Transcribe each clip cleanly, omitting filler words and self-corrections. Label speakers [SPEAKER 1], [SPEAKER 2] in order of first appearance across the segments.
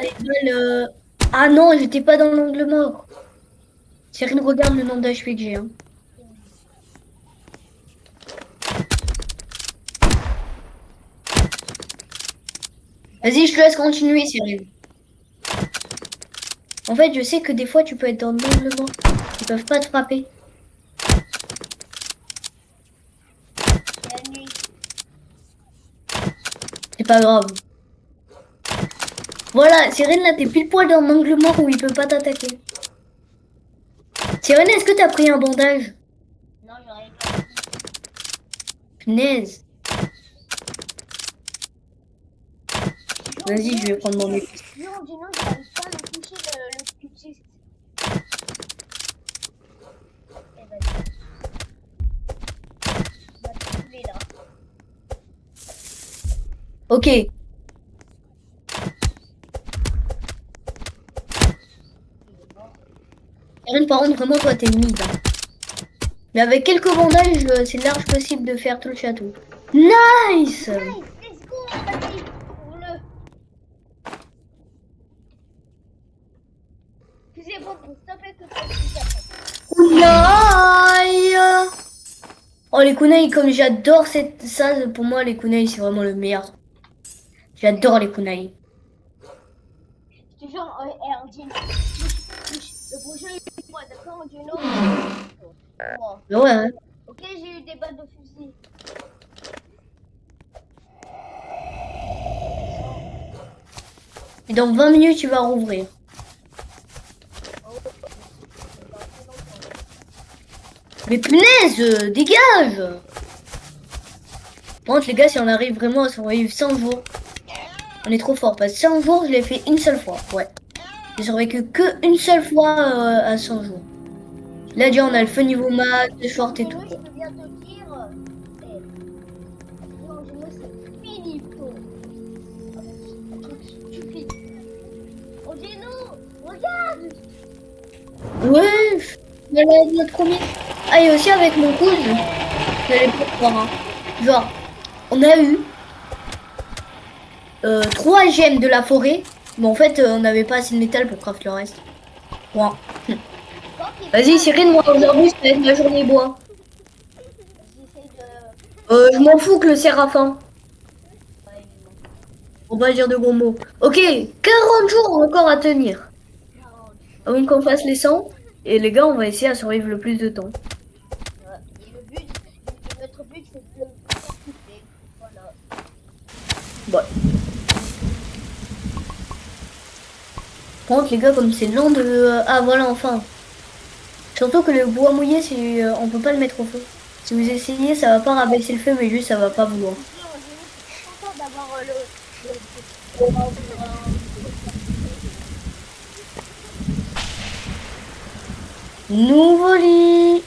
[SPEAKER 1] les balles. Ah non, j'étais pas dans l'angle mort. Cyril, regarde le nombre d'HP que j'ai. Hein. Vas-y, je te laisse continuer, Cyril. En fait, je sais que des fois, tu peux être dans l'angle mort. Ils peuvent pas te frapper.
[SPEAKER 2] La nuit.
[SPEAKER 1] C'est pas grave. Voilà, Cyril, là, t'es pile poil dans l'angle mort où il peut pas t'attaquer. Cyril, est-ce que t'as pris un bandage?
[SPEAKER 2] Non, j'aurais pas.
[SPEAKER 1] Punaise.
[SPEAKER 2] Genre,
[SPEAKER 1] Vas-y, je vais prendre mon épée.
[SPEAKER 2] non, dis non, j'arrive pas à me toucher le cultiste. Eh ben, il va te couler là.
[SPEAKER 1] Ok.
[SPEAKER 2] Il est mort.
[SPEAKER 1] Cyril, par contre, vraiment, toi, t'es mid. Hein. Mais avec quelques bandages, c'est large possible de faire tout le château. Nice!
[SPEAKER 2] Nice, let's go, vas-y, ouvre-le. C'est bon, pour stopper tout ça.
[SPEAKER 1] Kunai! Oh, les kunai, comme j'adore ça, pour moi, les kunai, c'est vraiment le meilleur. J'adore les kunai.
[SPEAKER 2] Je te jure, on dit le prochain il est moi, d'accord, on dit non. Moi.
[SPEAKER 1] Ouais, hein.
[SPEAKER 2] Ok, j'ai eu des balles de fusil.
[SPEAKER 1] Et dans 20 minutes, tu vas rouvrir. Mais punaise, dégage! Par contre, les gars, si on arrive vraiment à survivre 100 jours, on est trop fort. Parce que 100 jours, je l'ai fait une seule fois. Ouais. J'ai survécu que une seule fois à 100 jours. Là, déjà, on a le feu niveau max, le short et tout.
[SPEAKER 2] Je peux bien te dire, non, dis-moi, c'est fini, plutôt. Un truc stupide. On dit non, regarde!
[SPEAKER 1] Ouais, notre premier. Ah, et aussi avec mon coude, vous allez pas croire. Hein. Genre, on a eu 3 gemmes de la forêt, mais en fait, on n'avait pas assez de métal pour craft le reste. Ouais. Vas-y, Cyril, moi aujourd'hui, ça va être ma journée bois.
[SPEAKER 2] J'essaie de.
[SPEAKER 1] Je m'en fous que le séraphin. On va dire de gros mots. Ok, 40 jours encore à tenir. Avant qu'on fasse les 100. Et les gars, on va essayer à survivre le plus de temps.
[SPEAKER 2] Et le but, et notre but, c'est de participer. Voilà.
[SPEAKER 1] Ouais. Par contre, les gars, comme c'est lent de... Ah, voilà, enfin. Surtout que le bois mouillé, on peut pas le mettre au feu. Si vous essayez, ça va pas rabaisser le feu, mais juste, ça va pas vouloir.
[SPEAKER 2] Je suis content d'avoir
[SPEAKER 1] Nouveau lit.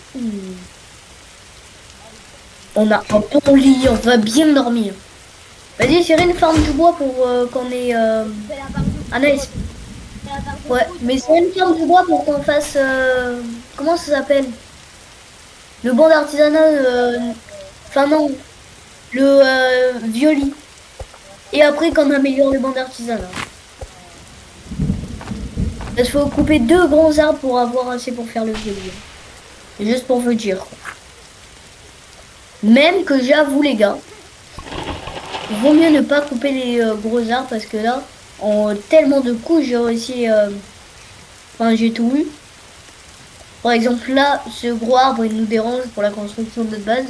[SPEAKER 1] On a un bon lit, on va bien dormir. Vas-y, Cyril, farme du bois pour qu'on ait...
[SPEAKER 2] c'est la barre de
[SPEAKER 1] Anaïs.
[SPEAKER 2] c'est la barre de
[SPEAKER 1] Ouais, mais c'est une farme du bois pour qu'on fasse... Comment ça s'appelle? Le banc d'artisanat... Enfin non, le violit. Et après qu'on améliore le banc d'artisanat. Il faut couper 2 grands arbres pour avoir assez pour faire le violit. Juste pour vous dire. Même que j'avoue les gars, il vaut mieux ne pas couper les gros arbres parce que là, en tellement de coups, j'ai réussi... Enfin, j'ai tout eu. Par exemple là, ce gros arbre, il nous dérange pour la construction de notre base.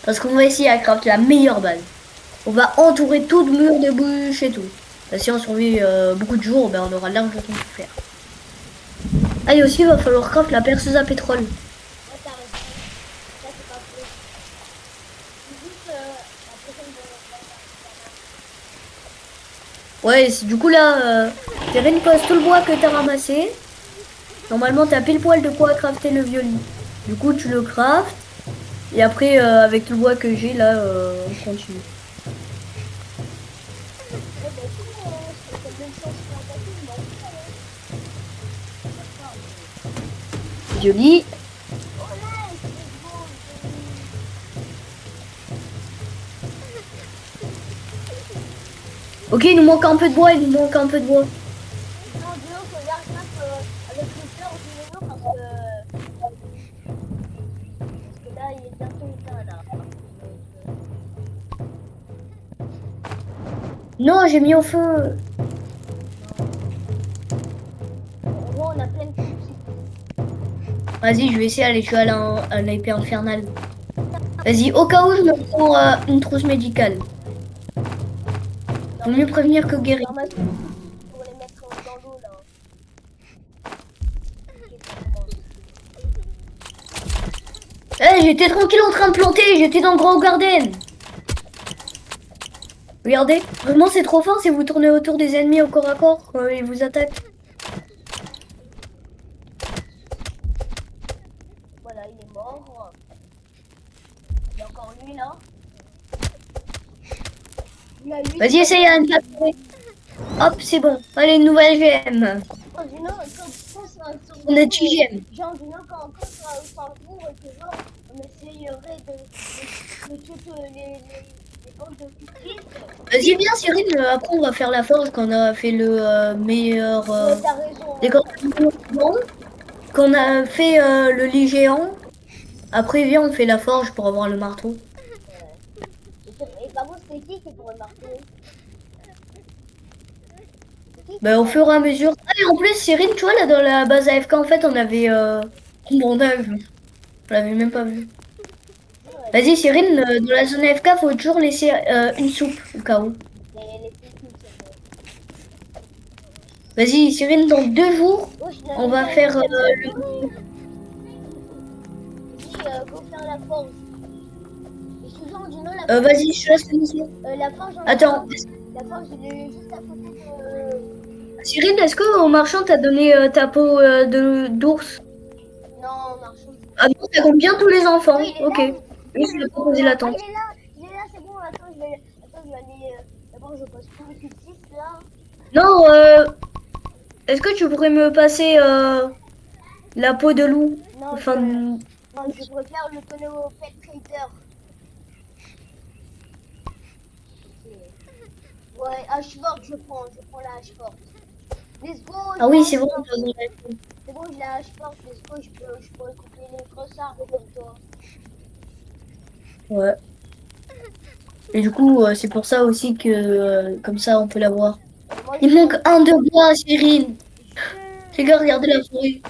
[SPEAKER 1] Parce qu'on va essayer à crafter la meilleure base. On va entourer tout de murs de bûches et tout. Si on survit beaucoup de jours, ben, on aura largement tout faire. Ah, et aussi, il va falloir craft la perceuse à pétrole.
[SPEAKER 2] Ouais, t'as raison. Ça, c'est pas faux. C'est juste la prochaine
[SPEAKER 1] Ouais, du coup là, Terine pose tout le bois que t'as ramassé. Normalement, t'as pile poil de quoi crafter le violet. Du coup, tu le craftes. Et après, avec tout le bois que j'ai là, on continue. Violet. Ok, il nous manque un peu de bois, il nous manque un peu de bois.
[SPEAKER 2] plus peur du vélo parce que là, il est bientôt éteint, là.
[SPEAKER 1] Non, j'ai mis au feu.
[SPEAKER 2] En gros, on a plein de petits.
[SPEAKER 1] Vas-y, je vais essayer d'aller tuer à l'épée infernale. Vas-y, au cas où je me prends une trousse médicale. Vaut mieux prévenir que guérir.
[SPEAKER 2] Ramasse pour les mettre dans l'eau, là. Ok, ça commence.
[SPEAKER 1] Eh, j'étais tranquille en train de planter, j'étais dans le Grand Garden. Regardez, vraiment c'est trop fort si vous tournez autour des ennemis au corps à corps quand ils vous attaquent.
[SPEAKER 2] Voilà, il est mort. Il y a encore lui, là. Il a lui.
[SPEAKER 1] Vas-y, essaye à ne pas tomber. Hop, c'est bon. Allez, nouvelle gemme.
[SPEAKER 2] Oh, dis non, quand ça sort
[SPEAKER 1] On a 10 gemmes.
[SPEAKER 2] genre, dis non, quand ça sort court et que genre, on essayerait de toutes les bandes de petits.
[SPEAKER 1] Vas-y, viens, Cyril. Après, on va faire la forge quand on a fait le meilleur.
[SPEAKER 2] Ouais, t'as raison.
[SPEAKER 1] Quand on a fait le lit géant. Après, viens, on fait la forge pour avoir le marteau.
[SPEAKER 2] Et par contre, c'était qui pourrait marquer?
[SPEAKER 1] Bah, au fur et à mesure. Ah, et en plus, Cyril, tu vois, là, dans la base AFK, en fait, on avait un bandage. On l'avait même pas vu. Vas-y, Cyril, dans la zone AFK, faut toujours laisser une soupe, au cas où.
[SPEAKER 2] Les petits,
[SPEAKER 1] Vas-y, Cyril, dans 2 jours,
[SPEAKER 2] oh,
[SPEAKER 1] on va faire le...
[SPEAKER 2] Go faire la forge. Et souvent, dis non, la forge.
[SPEAKER 1] Vas-y, je te laisse l'initier.
[SPEAKER 2] La forge,
[SPEAKER 1] Attends,
[SPEAKER 2] la forge, il est juste à côté de.
[SPEAKER 1] Cyril, est-ce qu'au marchand, t'as donné ta peau d'ours?
[SPEAKER 2] Non, marchand.
[SPEAKER 1] Ah non, ça compte bien tous les enfants.
[SPEAKER 2] Oui, il est
[SPEAKER 1] Ok.
[SPEAKER 2] là.
[SPEAKER 1] Lui, je vais proposer la tente.
[SPEAKER 2] Il est là, c'est bon. Attends, je vais aller. D'abord, je passe tous les petits là.
[SPEAKER 1] Non, est-ce que tu pourrais me passer la peau de loup?
[SPEAKER 2] Non,
[SPEAKER 1] Enfin,
[SPEAKER 2] non, je préfère le donner au pet trader. Ouais, hache forte, je prends la hache forte. Let's go.
[SPEAKER 1] ah oui, c'est
[SPEAKER 2] bon.
[SPEAKER 1] bon.
[SPEAKER 2] C'est bon, je la hache forte, let's go. Je pourrais couper les grosses arbres pour toi.
[SPEAKER 1] Ouais. Et du coup, c'est pour ça aussi que comme ça, on peut l'avoir.
[SPEAKER 2] Moi,
[SPEAKER 1] Il manque un de bois, Cyril. Les gars, regardez la forêt.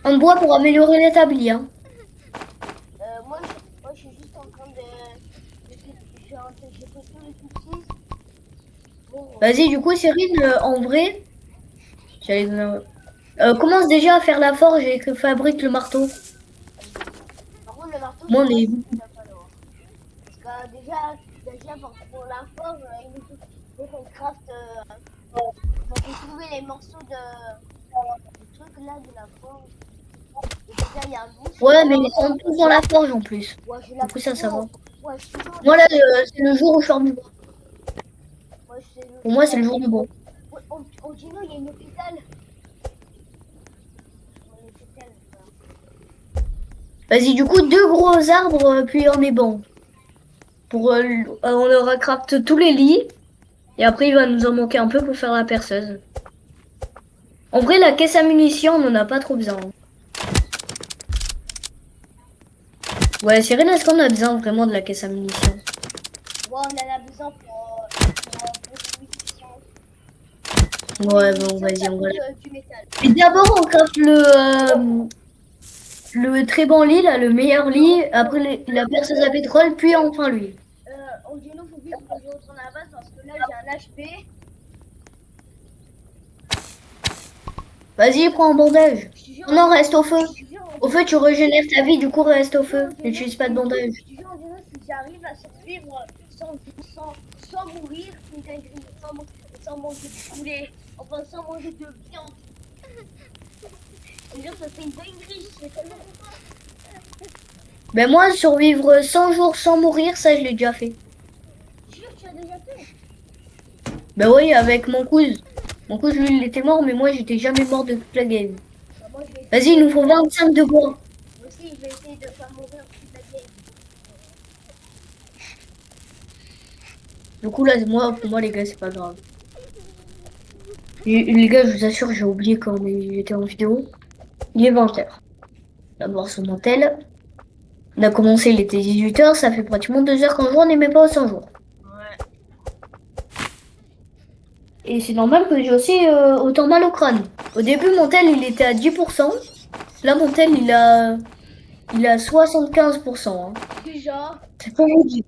[SPEAKER 1] Un bois pour améliorer l'établi, hein.
[SPEAKER 2] moi, je suis juste en train de. J'ai fait tous les petits. Bon,
[SPEAKER 1] Vas-y, du coup, Cyril, en vrai, j'allais donner commence déjà à faire la forge et que fabrique le marteau.
[SPEAKER 2] par contre, le marteau,
[SPEAKER 1] Moi, on est...
[SPEAKER 2] il va falloir. Parce que déjà pour la forge, il faut qu'on craft. Faut trouver les morceaux de trucs là de la forge. Et déjà, il y a un bout.
[SPEAKER 1] Ouais, mais ils sont tous dans la forge en plus.
[SPEAKER 2] Ouais, je
[SPEAKER 1] Du coup, ça va.
[SPEAKER 2] Ouais, je suis toujours.
[SPEAKER 1] Moi, là, c'est le jour où je sors du bois.
[SPEAKER 2] Ouais,
[SPEAKER 1] Pour moi, c'est le jour du bois.
[SPEAKER 2] Ouais, au Gino, il y a une hôpital.
[SPEAKER 1] Vas-y, du coup, 2 gros arbres, puis on est bon. Pour, on aura craft tous les lits. Et après, il va nous en manquer un peu pour faire la perceuse. En vrai, la caisse à munitions, on n'en a pas trop besoin. Ouais, Cyril, est-ce qu'on a besoin vraiment de la caisse à munitions?
[SPEAKER 2] Ouais, on en a besoin pour les munitions.
[SPEAKER 1] Ouais, bon, vas-y, on va...
[SPEAKER 2] Du métal.
[SPEAKER 1] Et d'abord, on craft le très bon lit, là, le meilleur lit. Après, la perceuse à pétrole, puis enfin lui.
[SPEAKER 2] Au Gino, faut vite que je retourne à la base parce que là, j'ai un HP.
[SPEAKER 1] Vas-y, prends un bandage. Non, reste au feu.
[SPEAKER 2] Je te jure,
[SPEAKER 1] Au feu, tu régénères ta vie, du coup, reste au feu. N'utilise pas de bandage.
[SPEAKER 2] Je te jure, au Gino, si j'arrive à survivre sans mourir, c'est une dinguerie, sans manger de poulet, enfin sans manger de viande. Je te jure, ça fait une dinguerie, je suis tellement content.
[SPEAKER 1] Ben moi, survivre 100 jours sans mourir, ça, je l'ai déjà fait.
[SPEAKER 2] Je te jure, tu as déjà fait.
[SPEAKER 1] Ben oui, avec mon cousin. Mon cousin, lui, il était mort, mais moi, j'étais jamais mort de toute la game.
[SPEAKER 2] Bah, moi, je vais
[SPEAKER 1] Vas-y, il nous faut 25 de bois.
[SPEAKER 2] Moi aussi, je vais essayer de faire mourir toute la game.
[SPEAKER 1] Du coup, là, moi, pour moi, les gars, c'est pas grave. Les gars, je vous assure, j'ai oublié quand j'étais en vidéo. Il est 20h. D'abord sur mon tel. On a commencé, il était 18h, ça fait pratiquement 2 heures qu'un jour on n'est même pas au 100 jours.
[SPEAKER 2] Ouais.
[SPEAKER 1] Et c'est normal que j'ai aussi autant mal au crâne. Au début, mon tel, il était à 10%. Là, mon tel, il est à 75%. Hein.
[SPEAKER 2] Déjà,
[SPEAKER 1] C'est pas vous dire.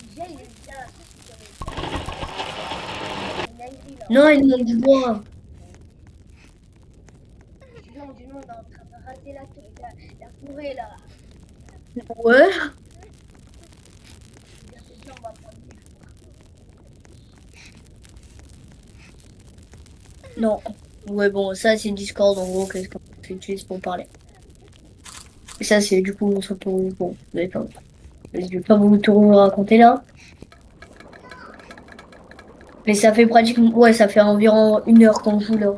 [SPEAKER 2] déjà, il est déjà à une dinguerie, là.
[SPEAKER 1] Non, il manque du bois.
[SPEAKER 2] Sinon, du monde est en train de raser la forêt, là.
[SPEAKER 1] Ouais.
[SPEAKER 2] Bien sûr, on va prendre des jours.
[SPEAKER 1] Non. Ouais, bon, ça, c'est Discord, en gros, qu'est-ce qu'on utilise pour parler. Et ça, c'est du coup, on se retrouve. Bon, vous avez pas. Je vais pas vous tout raconter là. Mais ça fait pratiquement. Ouais, ça fait environ 1 heure qu'on joue là.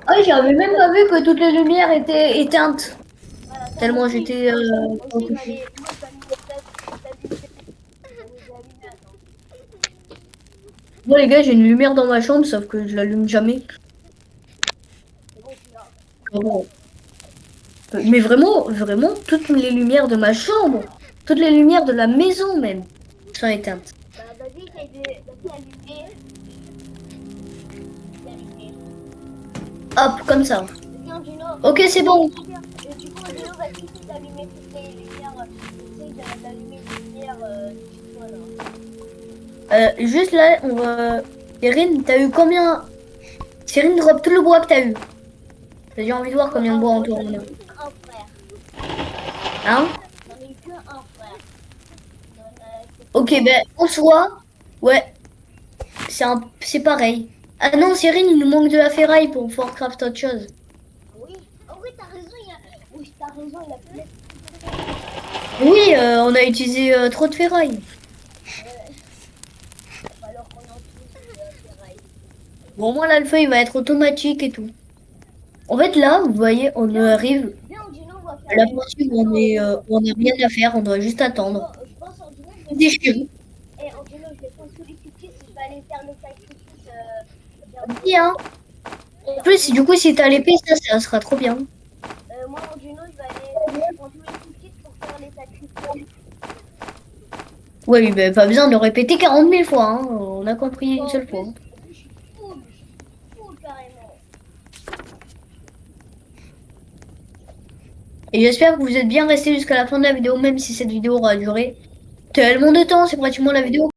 [SPEAKER 1] Ah, j'avais même pas vu que toutes les lumières étaient éteintes.
[SPEAKER 2] Voilà, ça, moi
[SPEAKER 1] Tellement
[SPEAKER 2] aussi.
[SPEAKER 1] j'étais
[SPEAKER 2] Moi aussi,
[SPEAKER 1] occupée.
[SPEAKER 2] moi, je t'allume les allumé, attends.
[SPEAKER 1] Moi, les gars, j'ai une lumière dans ma chambre, sauf que je l'allume jamais.
[SPEAKER 2] C'est bon, tu l'as.
[SPEAKER 1] Ah bon. Mais vraiment, vraiment, toutes les lumières de ma chambre, toutes les lumières de la maison même, sont éteintes.
[SPEAKER 2] Bah, vas-y, vas-y, allumer. Allumer.
[SPEAKER 1] Hop, comme ça.
[SPEAKER 2] Viens, Juno.
[SPEAKER 1] Ok, c'est bon.
[SPEAKER 2] Du coup, Juno, vas-y, essaye d'allumer toutes les lumières. Essaye d'allumer les lumières chez toi, là.
[SPEAKER 1] Juste là, on va. Cyrine, t'as eu combien? Cyrine, drop tout le bois que t'as eu. J'ai envie de voir combien de bois en tourne.
[SPEAKER 2] J'en ai eu qu'un frère.
[SPEAKER 1] Hein?
[SPEAKER 2] J'en ai eu qu'un frère.
[SPEAKER 1] Ok, ben, en soi, ouais, c'est pareil. Ah non, Cyrine, il nous manque de la ferraille pour pouvoir craft autre chose.
[SPEAKER 2] Oui, oh oui, t'as raison, oui, t'as raison, il a plus mettre.
[SPEAKER 1] Oui, on a utilisé trop de ferraille.
[SPEAKER 2] Alors qu'on en utilise ferraille.
[SPEAKER 1] Bon, moi, là, le feu, il va être automatique et tout. En fait, là, vous voyez, on arrive
[SPEAKER 2] Viens, Juno, on va
[SPEAKER 1] à
[SPEAKER 2] faire
[SPEAKER 1] la
[SPEAKER 2] des.
[SPEAKER 1] partie où on a rien à faire, on doit juste attendre.
[SPEAKER 2] Je pense en Juno,
[SPEAKER 1] Des chiens.
[SPEAKER 2] et en Juno, je vais prendre tous les cookies, je vais aller faire le sacrifice.
[SPEAKER 1] Bien. En plus, du coup, si t'as l'épée, ça sera trop bien.
[SPEAKER 2] Moi, en Juno, je vais aller prendre tous les cookies pour faire les sacrifices.
[SPEAKER 1] Oui, ben, pas besoin de répéter 40 000 fois, hein. On a compris une seule fois.
[SPEAKER 2] En plus, je suis full carrément.
[SPEAKER 1] Et j'espère que vous êtes bien restés jusqu'à la fin de la vidéo, même si cette vidéo aura duré tellement de temps, c'est pratiquement la vidéo